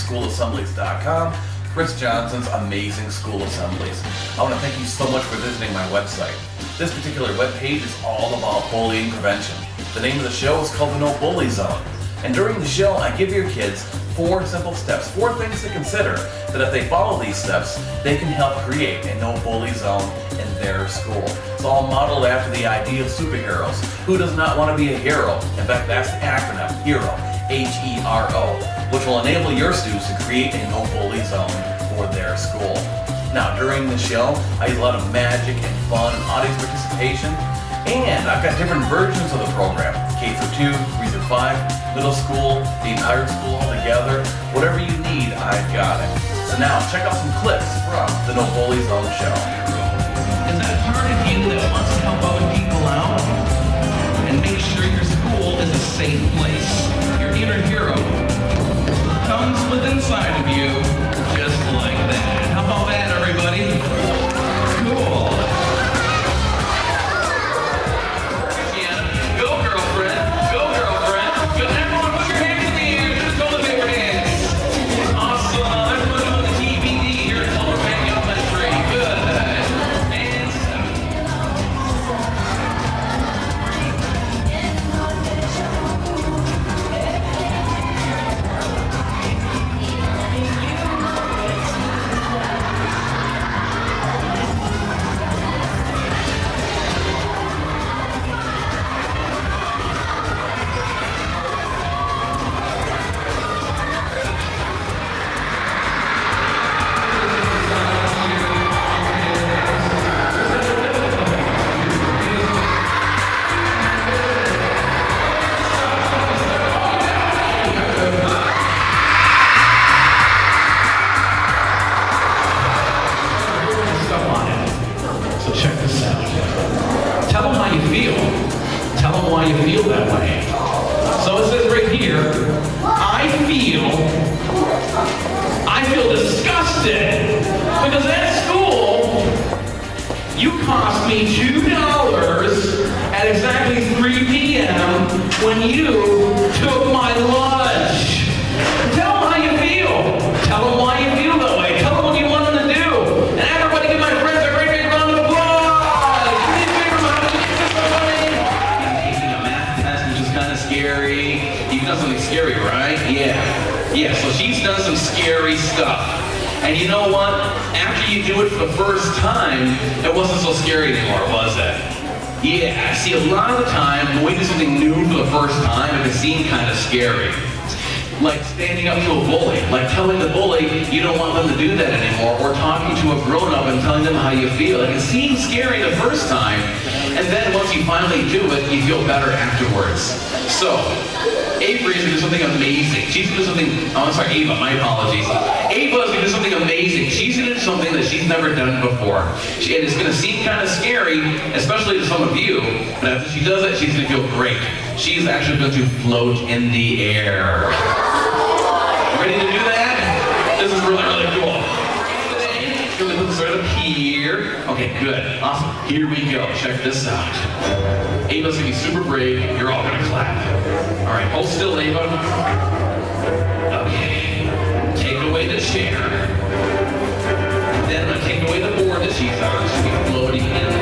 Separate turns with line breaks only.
AmazingSchoolAssemblies.com, Chris Johnson's Amazing School Assemblies. I want to thank you so much for visiting my website. This particular webpage is all about bullying prevention. The name of the show is called the No Bully Zone. And during the show, I give your kids 4 simple steps, 4 things to consider, that if they follow these steps, they can help create a no bully zone in their school. It's all modeled after the idea of superheroes. Who does not want to be a hero? In fact, that's the acronym, HERO, H-E-R-O, which will enable your students to create a no bully zone for their school. Now, during the show, I use a lot of magic and fun and audience participation, and I've got different versions of the program, K through 2, 3 through 5, middle school, the entire school all together. Whatever you need, I've got it. So now, check out some clips from the No Bully Zone show.
Is that part of you that wants to help other people out and make sure your school is a safe place? Your inner hero comes with inside of you, just like that. How about that, everybody? Cool. Go, girlfriend. Go, girlfriend. Go, everyone, put your hands in the air. Just go with your hands. Awesome. Everyone doing the TBD here. Tell them hang up that tree. Good. And stop. So check this out. Tell them how you feel. Tell them why you feel that way. So it says right here, I feel disgusted because at school, you cost me $2 at exactly 3 p.m. when you took my lunch. Tell them how you feel. Tell them why you feel that way. Tell them what you want them to do. And everybody give my friends a great big round of applause. Give me a big round of applause. Taking a math test, which is kind of scary. You've done something scary, right? Yeah, so she's done some scary stuff. And you know what? After you do it for the first time, it wasn't so scary anymore, was it? Yeah, see, a lot of the time, when we do something new for the first time, it can seem kind of scary. Like standing up to a bully, like telling the bully you don't want them to do that anymore, or talking to a grown-up and telling them how you feel. It can seem scary the first time, and then once you finally do it, you feel better afterwards. So, Avery is going to do something amazing. She's going to do something, oh, I'm sorry, Ava, my apologies. Ava is going to do something amazing. She's going to do something that she's never done before. And it's going to seem kind of scary, especially to some of you, but after she does it, she's going to feel great. She's actually going to float in the air. Ready to do that? This is really, really cool. We're going to put this right up here. Okay, good. Awesome. Here we go. Check this out. Ava's going to be super brave. You're all going to clap. All right, hold still, Ava. Okay. Take away the chair. Then I'm going to take away the board that she's on. She'll be floating in